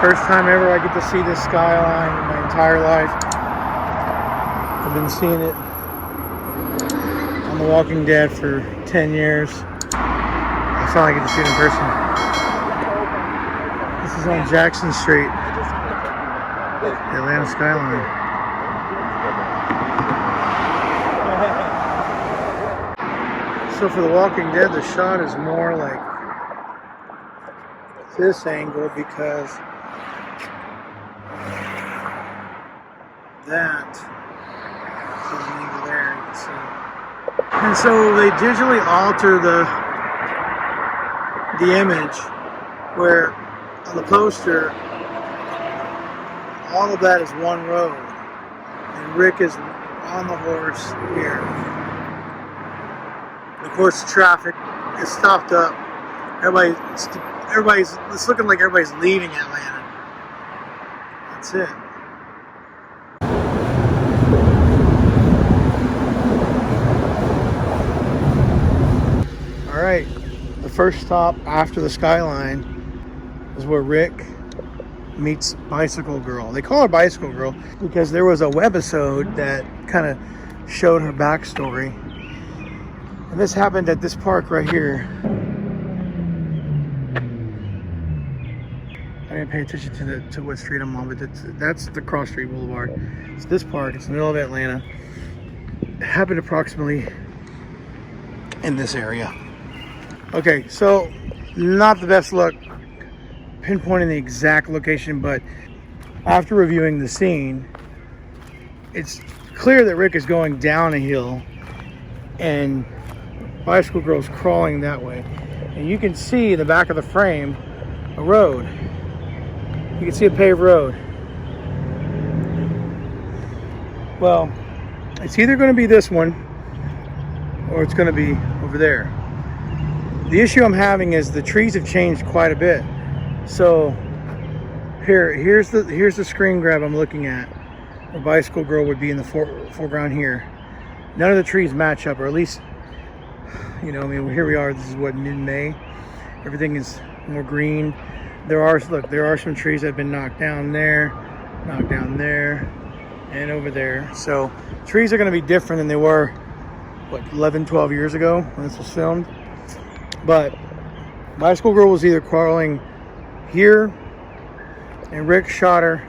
First time ever I get to see this skyline in my entire life. I've been seeing it on The Walking Dead for 10 years. I finally get to see it in person. This is on Jackson Street, the Atlanta skyline. So for The Walking Dead, the shot is more like this angle because that is an angle there, you can see. And so they digitally alter the image where on the poster all of that is one road and Rick is on the horse here. Of course, the traffic is stopped up. It's looking like everybody's leaving Atlanta. That's it. All right, the first stop after the skyline is where Rick meets Bicycle Girl. They call her Bicycle Girl because there was a webisode that kind of showed her backstory. And this happened at this park right here. I didn't pay attention to what street I'm on, but that's the Cross Street Boulevard. It's this park. It's in the middle of Atlanta. It happened approximately in this area. Okay, so not the best luck pinpointing the exact location, but after reviewing the scene, it's clear that Rick is going down a hill and Bicycle Girl's crawling that way. And you can see in the back of the frame a road. You can see a paved road. Well, it's either going to be this one or it's going to be over there. The issue I'm having is the trees have changed quite a bit. So here's the screen grab I'm looking at. Where Bicycle Girl would be in the foreground here. None of the trees match up, or at least, you know, I mean, here we are. This is what, mid-May. Everything is more green. There are some trees that have been knocked down there, and over there. So trees are going to be different than they were, what, 11, 12 years ago when this was filmed. But Bicycle Girl was either crawling here, and Rick shot her,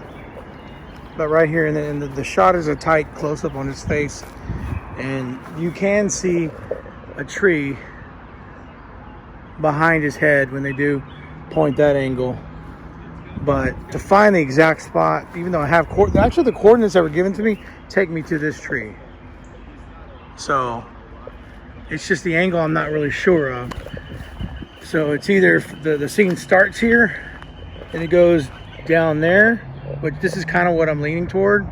but right here, and then the shot is a tight close-up on his face, and you can see a tree behind his head when they do point that angle. But to find the exact spot, even though I have actually the coordinates that were given to me take me to this tree, so it's just the angle I'm not really sure of. So it's either the scene starts here and it goes down there, but this is kind of what I'm leaning toward.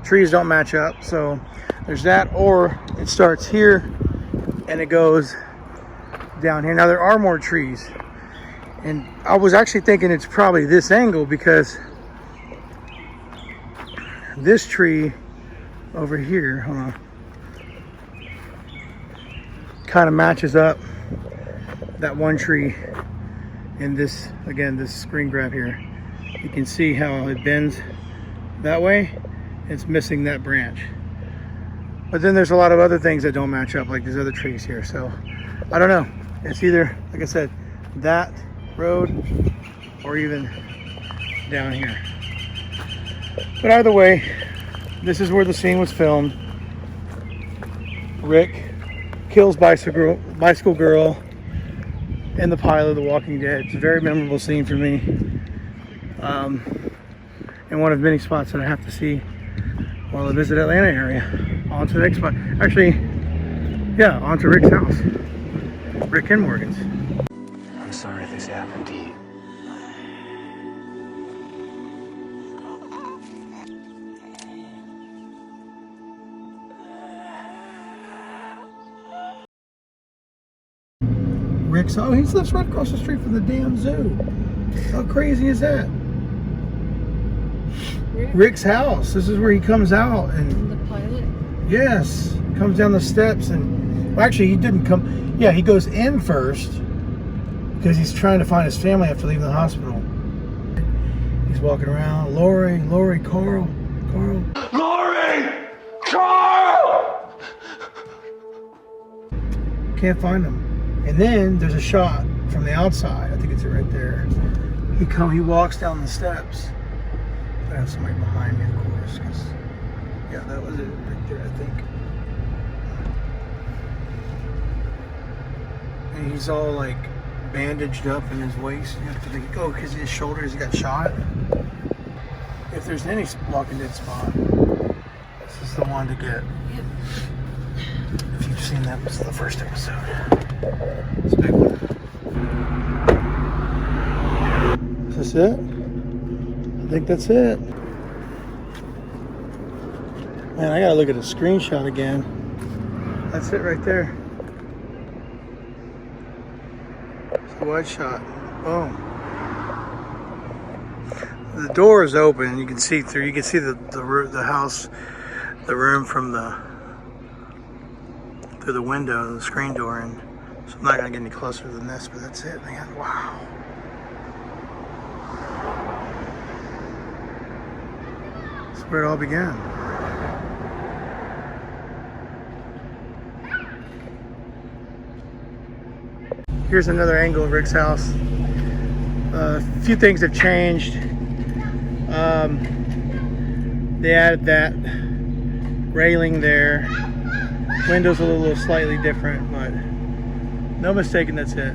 Trees don't match up, so there's that, or it starts here and it goes down here. Now there are more trees, and I was actually thinking it's probably this angle because this tree over here, hold on, kind of matches up that one tree in this, again, this screen grab here. You can see how it bends that way. It's missing that branch. But then there's a lot of other things that don't match up, like these other trees here. So I don't know. It's either, like I said, that road or even down here. But either way, this is where the scene was filmed. Rick kills Bicycle Girl in the pilot of The Walking Dead. It's a very memorable scene for me. And one of many spots that I have to see while I visit Atlanta area. On to the next spot. Actually, yeah, on to Rick's house. Rick and Morgan's. I'm sorry this happened to you. Rick's, oh, he lives right across the street from the damn zoo. How crazy is that? Rick's house. This is where he comes out and the pilot? Yes, comes down the steps and, well, actually he didn't come. Yeah, he goes in first because he's trying to find his family after leaving the hospital. He's walking around. Lori, Carl. Lori! Carl! Can't find him. And then there's a shot from the outside. I think it's right there. He walks down the steps. I have somebody behind me, of course. 'Cause, yeah, that was it right there, I think. And he's all like bandaged up in his waist. You have to think, oh, because his shoulders got shot. If there's any Walking Dead spot, this is the one to get. If you've seen that, was the first episode. It's a big one. Is this it? I think that's it. Man, I gotta look at a screenshot again. That's it right there. It's a wide shot. Boom. The door is open. You can see through. You can see the house, the room from through the window, the screen door, and so I'm not gonna get any closer than this. But that's it, man. Wow. That's where it all began. Here's another angle of Rick's house. A few things have changed. They added that railing there. Windows a little slightly different, but no mistaking, that's it.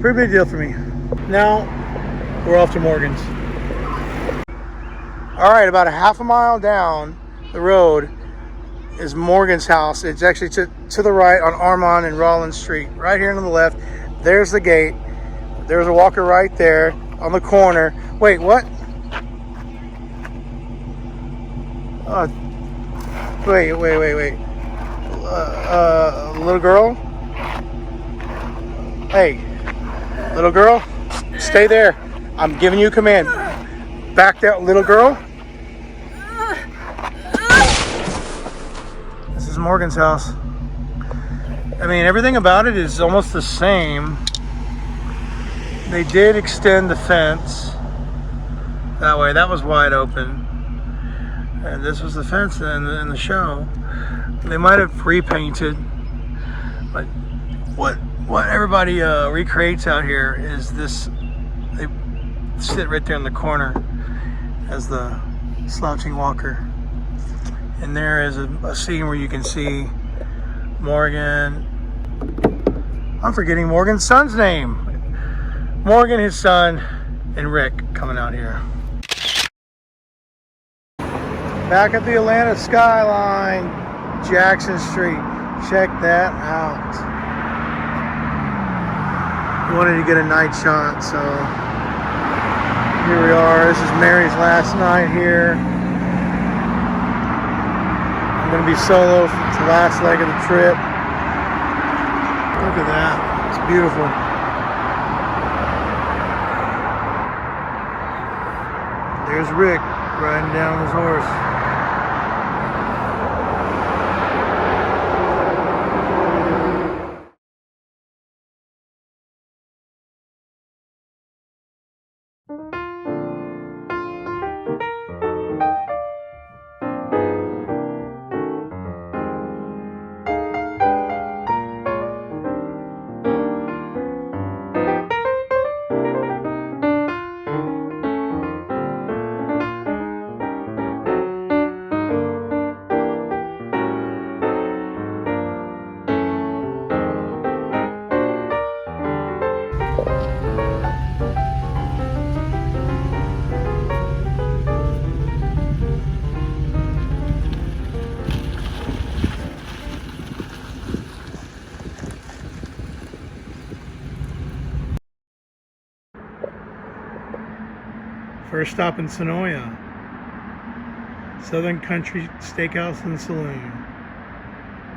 Pretty big deal for me. Now we're off to Morgan's. All right, about a half a mile down the road is Morgan's house. It's actually to the right on Armand and Rollins Street. Right here on the left, there's the gate. There's a walker right there on the corner. Wait, what? Wait. Little girl? Hey, little girl, stay there. I'm giving you a command. Back that little girl. This is Morgan's house. I mean, everything about it is almost the same. They did extend the fence that way. That was wide open. And this was the fence in the show. They might have repainted, but what everybody recreates out here is this. They sit right there in the corner as the slouching walker. And there is a scene where you can see Morgan. I'm forgetting Morgan's son's name. Morgan, his son, and Rick coming out here. Back at the Atlanta Skyline, Jackson Street. Check that out. Wanted to get a night shot, so here we are. This is Mary's last night here. I'm gonna be solo for the last leg of the trip. Look at that, it's beautiful. There's Rick riding down his horse. First stop in Senoia, Southern Country Steakhouse and Saloon,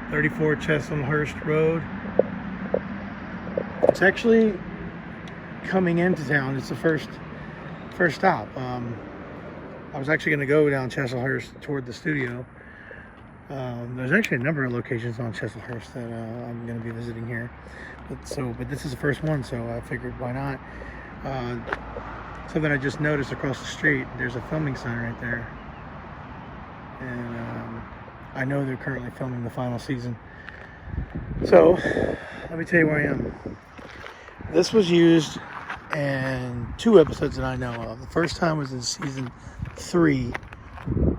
34 Chesalmhurst Road. It's actually coming into town. It's the first stop. I was actually going to go down Chesalmhurst toward the studio. There's actually a number of locations on Chesalmhurst that I'm going to be visiting here. But this is the first one, so I figured why not. something I just noticed across the street. There's a filming sign right there. And I know they're currently filming the final season. So, let me tell you where I am. This was used in 2 episodes that I know of. The first time was in season 3.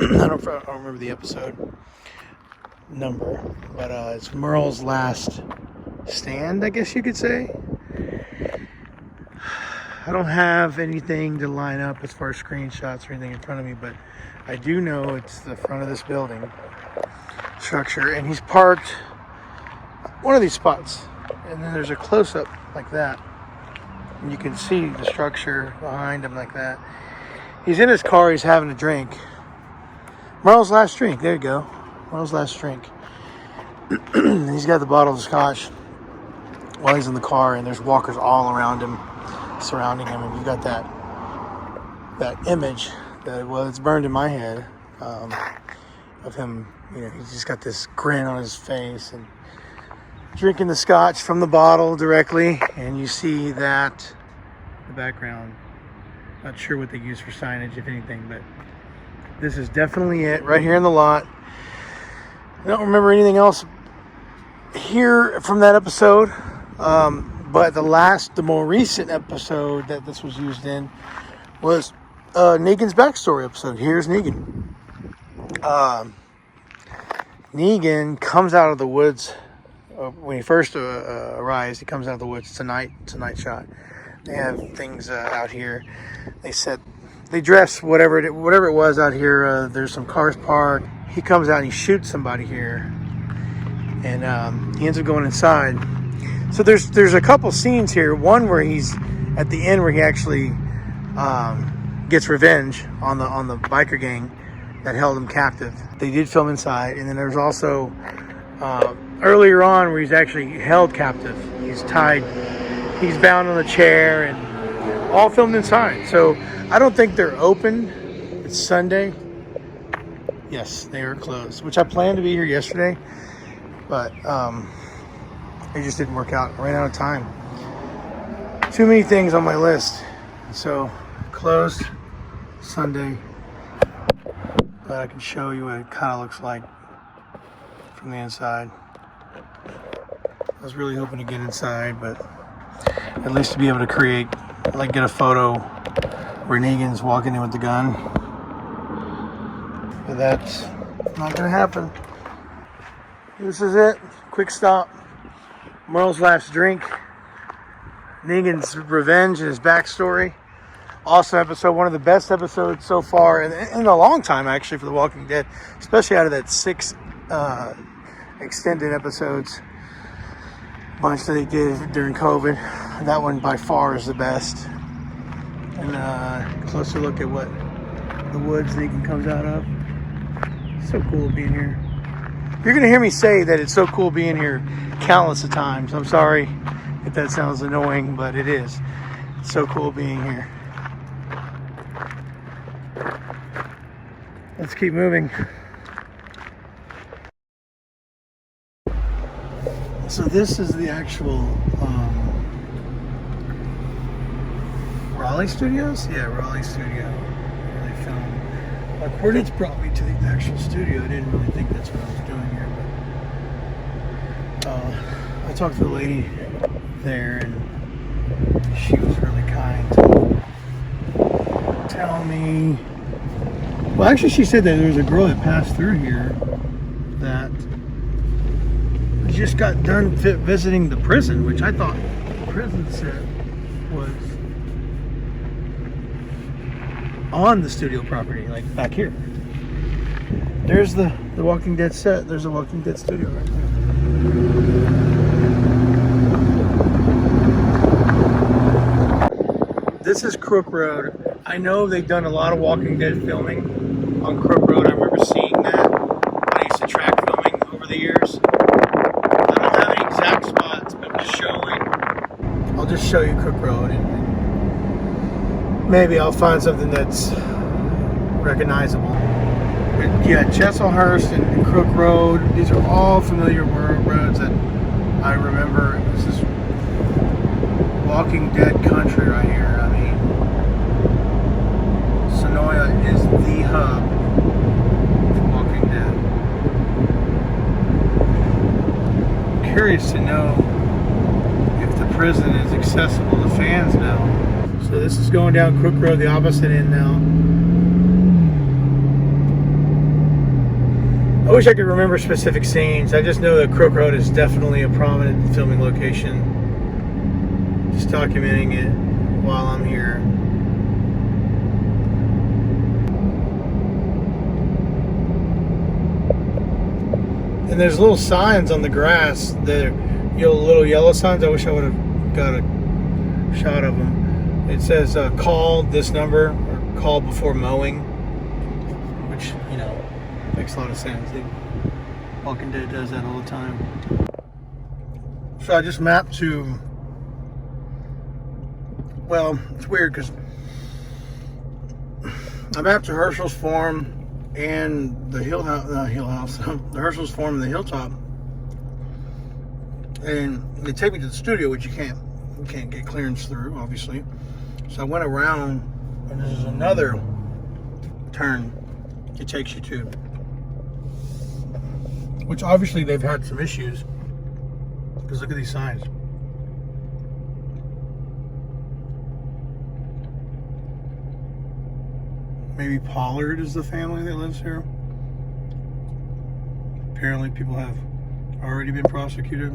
I don't remember the episode number, but it's Merle's last stand, I guess you could say. I don't have anything to line up as far as screenshots or anything in front of me, but I do know it's the front of this building structure, and he's parked one of these spots, and then there's a close-up like that, and you can see the structure behind him like that. He's in his car, he's having a drink. Merle's last drink, there you go. Merle's last drink. He's got the bottle of scotch while he's in the car, and there's walkers all around him, surrounding him, and you got that image that, well, it's burned in my head, of him. You know, he's just got this grin on his face and drinking the scotch from the bottle directly, and you see that in the background. Not sure what they use for signage, if anything, but this is definitely it right here in the lot. I don't remember anything else here from that episode, but the more recent episode that this was used in was Negan's backstory episode. Here's Negan. Negan comes out of the woods when he first arrives. He comes out of the woods. It's a night shot. They have things out here. They dress whatever it was out here. There's some cars parked. He comes out and he shoots somebody here, and he ends up going inside. So there's a couple scenes here. One where he's at the end where he actually gets revenge on the biker gang that held him captive. They did film inside, and then there's also earlier on where he's actually held captive. He's tied, he's bound on a chair, and all filmed inside. So I don't think they're open. It's Sunday. Yes, they are closed, which I planned to be here yesterday, but it just didn't work out. I ran out of time. Too many things on my list. So closed Sunday, but I can show you what it kind of looks like from the inside. I was really hoping to get inside, but at least to be able to get a photo where Negan's walking in with the gun. But that's not gonna happen. This is it. Quick stop. Merle's last drink. Negan's revenge and his backstory. Awesome episode. One of the best episodes so far in a long time, actually, for The Walking Dead. Especially out of that 6 extended episodes bunch that they did during COVID. That one by far is the best. And closer look at what the woods Negan comes out of. So cool being here. You're going to hear me say that it's so cool being here countless of times. I'm sorry if that sounds annoying, but it is. It's so cool being here. Let's keep moving. So this is the actual Raleigh Studios? Yeah, Raleigh Studio. Where they filmed. My coordinates brought me to the actual studio. I didn't really think that's what I was doing here, but I talked to the lady there, and she was really kind to tell me. Well, actually, she said that there was a girl that passed through here that just got done visiting the prison, which I thought the prison set was on the studio property, like back here. There's the Walking Dead set. There's a Walking Dead studio right there. This is Crook Road. I know they've done a lot of Walking Dead filming on Crook Road. I remember seeing that when I used to track filming over the years. I don't have any exact spots, but I'm just showing. I'll just show you Crook Road, and maybe I'll find something that's recognizable. But yeah, Chesilhurst and Crook Road, these are all familiar roads that I remember. This is Walking Dead country right here. I mean, the hub for Walking Dead. Curious to know if the prison is accessible to fans now. So this is going down Crook Road, the opposite end now. I wish I could remember specific scenes. I just know that Crook Road is definitely a prominent filming location. Just documenting it while I'm here. And there's little signs on the grass. They're little yellow signs. I wish I would have got a shot of them. It says call this number or call before mowing, which, you know, makes a lot of sense. Walking Dead does that all the time. So I just mapped to, well, it's weird because I mapped to Herschel's Farm and the the Herschel's Farm and the Hilltop, and they take me to the studio, which you can't get clearance through, obviously. So I went around, and this is another turn it takes you to, which obviously they've had some issues, because look at these signs. Maybe Pollard is the family that lives here. Apparently people have already been prosecuted.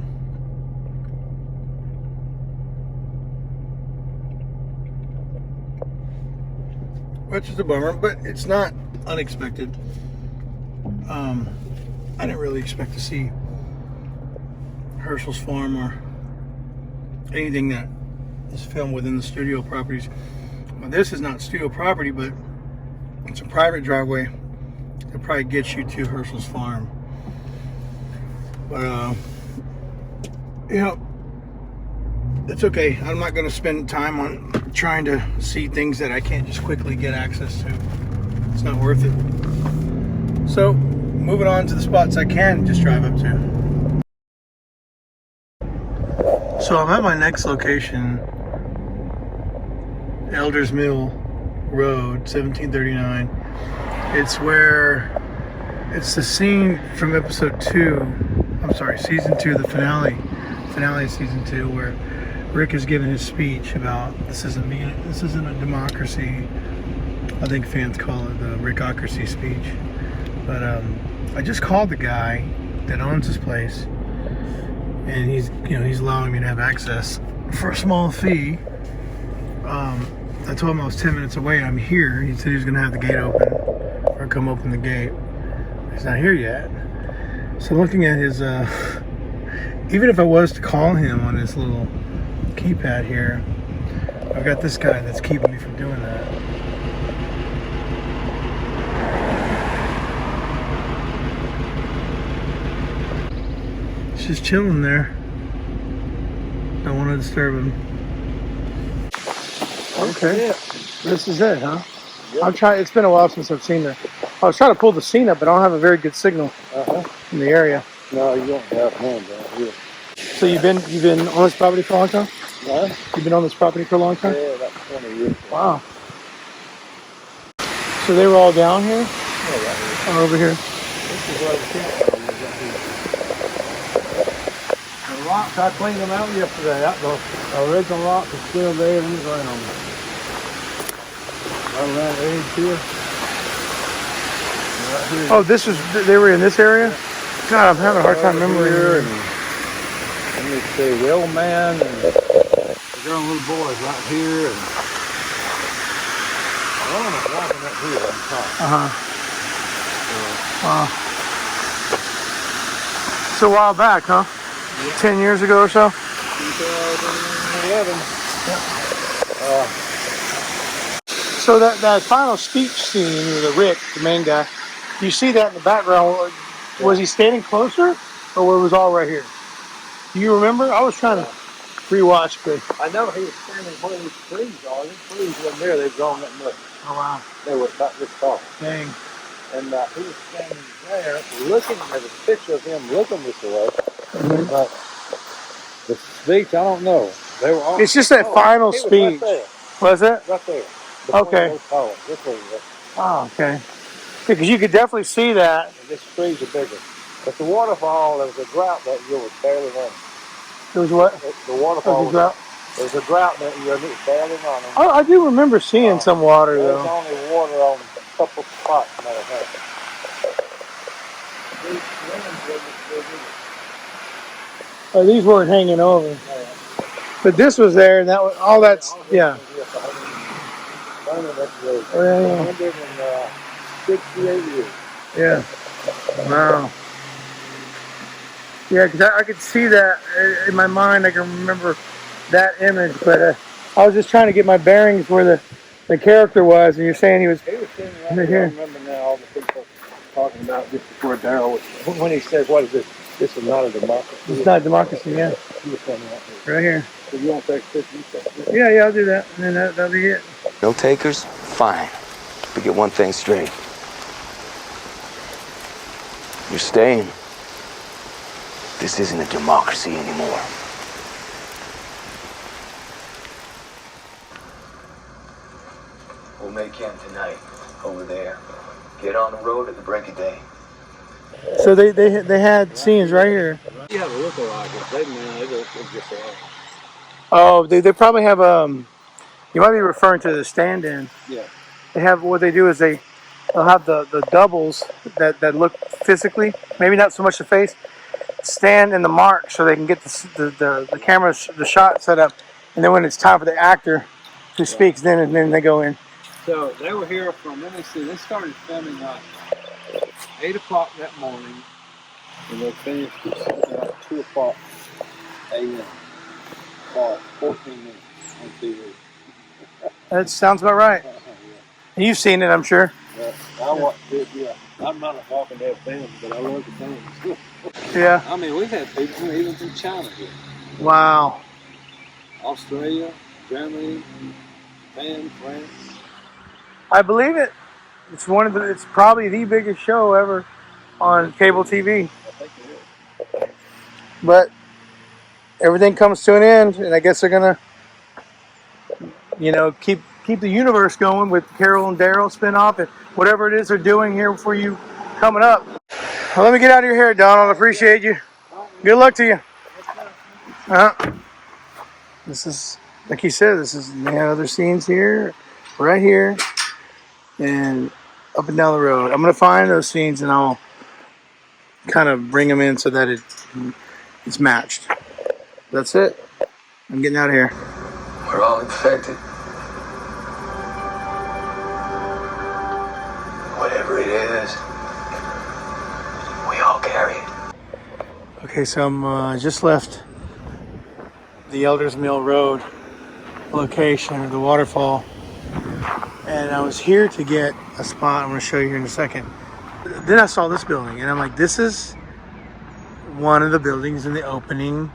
Which is a bummer, but it's not unexpected. I didn't really expect to see Herschel's Farm or anything that is filmed within the studio properties. Well, this is not studio property, but it's a private driveway that probably gets you to Herschel's Farm. But, you know, it's okay. I'm not going to spend time on trying to see things that I can't just quickly get access to. It's not worth it. So, moving on to the spots I can just drive up to. So I'm at my next location, Elders Mill Road, 1739. It's the scene from episode 2, I'm sorry, season 2, the finale of season 2, where Rick is giving his speech about this isn't a democracy. I think fans call it the Rickocracy speech. But I just called the guy that owns this place, and he's allowing me to have access for a small fee. I told him I was 10 minutes away. I'm here. He said he was going to have the gate open, or come open the gate. He's not here yet. So looking at his, even if I was to call him on this little keypad here, I've got this guy that's keeping me from doing that. He's just chilling there. Don't want to disturb him. Okay, this is it, huh? Yep. I'm trying. It's been a while since I've seen that. I was trying to pull the scene up, but I don't have a very good signal in the area. No, you don't have hands out here. So you've been on this property for a long time? What? You've been on this property for a long time? Yeah, about 20 years. Wow. So they were all down here? Yeah, right here. Or over here? This is where the campfire was up here. The rocks, I cleaned them out yesterday. The original rocks are still there in the ground. Right around the edge here. Right here. Oh, they were in this area? God, I'm having a hard time remembering. Let me see, the old man and the girl and little boys right here. And the woman was walking up here on top. Wow. It's a while back, huh? Yeah. 10 years ago or so? 2011. Yeah. So that final speech scene with Rick, the main guy, you see that in the background. Was he standing closer, or was it all right here? Do you remember? I was trying to rewatch, but I know he was standing where these trees are. These trees wasn't there. They've grown that much. oh wow, They were about this tall. dang. And he was standing there looking. There's a picture of him looking this way. But the speech, I don't know. They were all, It's just that final he was speech. right there. Was it? Right there. Okay. Those columns. This way. Oh, okay. Because you could definitely see that. And this trees are bigger. But the waterfall, there was a drought that year, was barely running. There was what? The waterfall Was a drought? there was a drought that year, and it was barely running. Oh, I do remember seeing some water There's though. only water on a couple spots, matter of fact. Oh, these weren't hanging over. But this was there, and that was all that's yeah. Oh, yeah. 168 years. Yeah. Wow. Yeah, because I could see that in my mind. I can remember that image, but I was just trying to get my bearings where the character was, and you're saying he was sitting right here. I remember now all the people talking about just before Daryl, when he says, what is this? This is not a democracy. It's not democracy, yeah. He was coming out here. Right here. So you want to take a picture? Yeah, I'll do that. And then that'll be it. No takers? Fine. But get one thing straight. You're staying. This isn't a democracy anymore. We'll make camp tonight, over there. Get on the road at the break of day. So they had scenes right here. You have a look alike. They look just alike. Oh, they probably have you might be referring to the stand-in. Yeah. They have what they do is they'll have the doubles that look physically, maybe not so much the face, stand in the mark so they can get the camera, the shot set up, and then when it's time for the actor who speaks, then they go in. So they were here from, let me see, they started filming like 8 o'clock that morning, and they finished at like 2 o'clock a.m. for 14 minutes on TV. That sounds about right. You've seen it, I'm sure. Yeah, I watched it, yeah. I'm not a Walking Dead fan, but I love the films. Yeah. I mean, we've had people even from China here. Wow. Australia, Germany, Japan, France. I believe it. It's probably the biggest show ever on cable TV. I think it is. But everything comes to an end, and I guess they're gonna, keep the universe going with Carol and Daryl spinoff and whatever it is they're doing here for you coming up. Well, let me get out of your hair, Donald. I appreciate you. Good luck to you. This is, like he said, they have other scenes here, right here, and up and down the road. I'm gonna find those scenes and I'll kind of bring them in so that it's matched. That's it. I'm getting out of here. We're all infected. Whatever it is, we all carry it. Okay, so I'm just left the Elders Mill Road location of the waterfall, and I was here to get a spot I'm going to show you here in a second. Then I saw this building, and I'm like, this is one of the buildings in the opening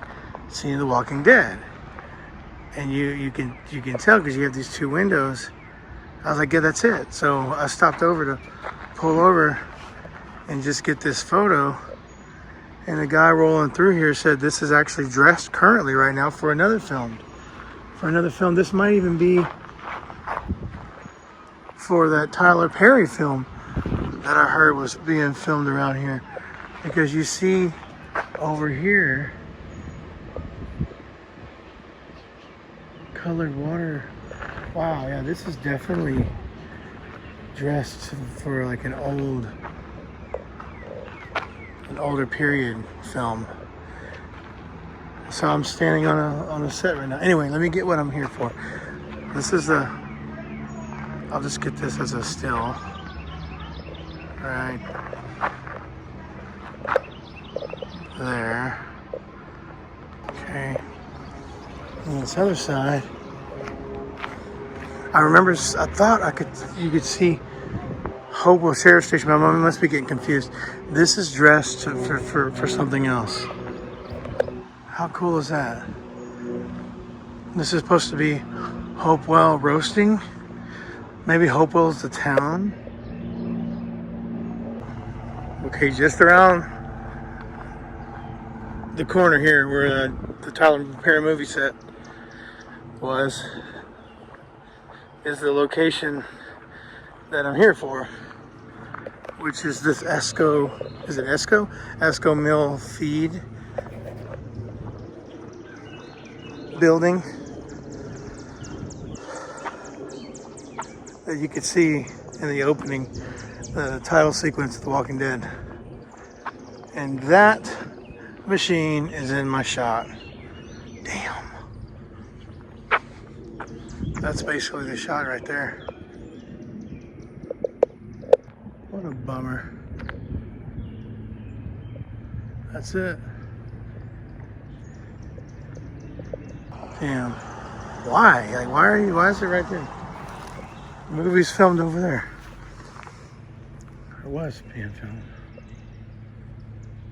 scene of The Walking Dead. And you can tell because you have these two windows. I was like, yeah, that's it. So I stopped over to pull over and just get this photo. And the guy rolling through here said this is actually dressed currently right now for another film. This might even be for that Tyler Perry film that I heard was being filmed around here. Because you see over here, colored water. Wow, yeah, this is definitely dressed for like an older period film. So I'm standing on a set right now. Anyway, let me get what I'm here for. This is I'll just get this as a still. Right there. Okay. On this other side, I thought you could see Hopewell Sheriff Station. My mom must be getting confused. This is dressed for something else. How cool is that? This is supposed to be Hopewell Roasting. Maybe Hopewell's the town. Okay, just around the corner here where the Tyler Perry movie set was is the location that I'm here for, which is this Esco, is it Esco? Esco Mill Feed building that you could see in the opening, the title sequence of The Walking Dead. And that machine is in my shot. Damn. That's basically the shot right there. What a bummer. That's it. Damn. Why? Like, why is it right there? The movie's filmed over there. Or was being filmed.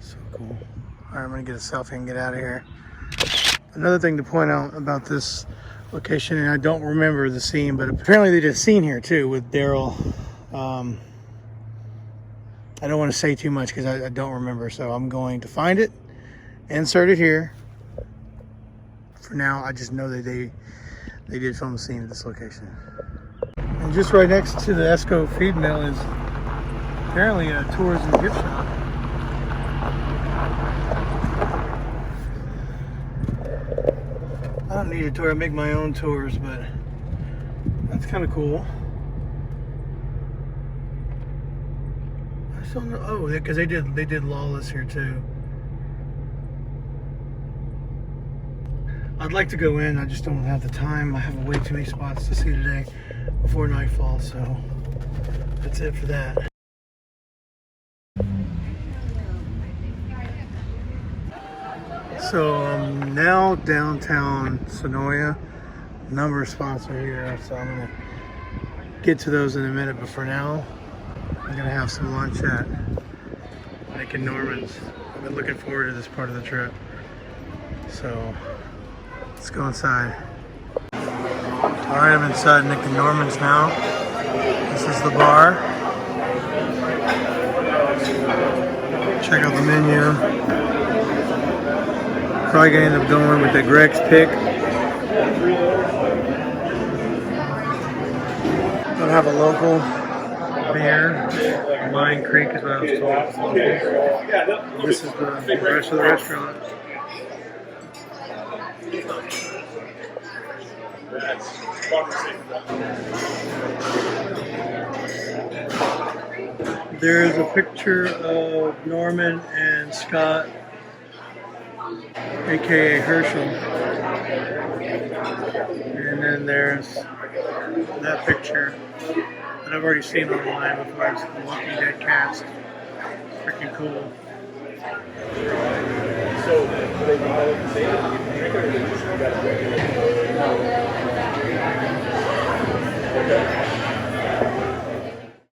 So cool. Alright, I'm gonna get a selfie and get out of here. Another thing to point out about this location, and I don't remember the scene, but apparently they did a scene here too with Daryl. I don't want to say too much because I don't remember, so I'm going to find it, insert it here. For now, I just know that they did film a scene at this location. And just right next to the Esco feed mill is apparently a tourism gift shop. I don't need a tour, I make my own tours, but that's kind of cool. I still know, oh, because they did Lawless here too. I'd like to go in, I just don't have the time. I have way too many spots to see today before nightfall, so that's it for that. So I'm now downtown Senoia. A number of spots are here, so I'm gonna get to those in a minute, but for now, I'm gonna have some lunch at Nick and Norman's. I've been looking forward to this part of the trip. So let's go inside. All right, I'm inside Nick and Norman's now. This is the bar. Check out the menu. Probably gonna end up going with the Greg's Pick. Gonna have a local beer. Mine Creek is what I was told. This is the rest of the restaurant. There's a picture of Norman and Scott, aka Herschel, and then there's that picture that I've already seen online before. It's the Walking Dead cast. Freaking cool. So,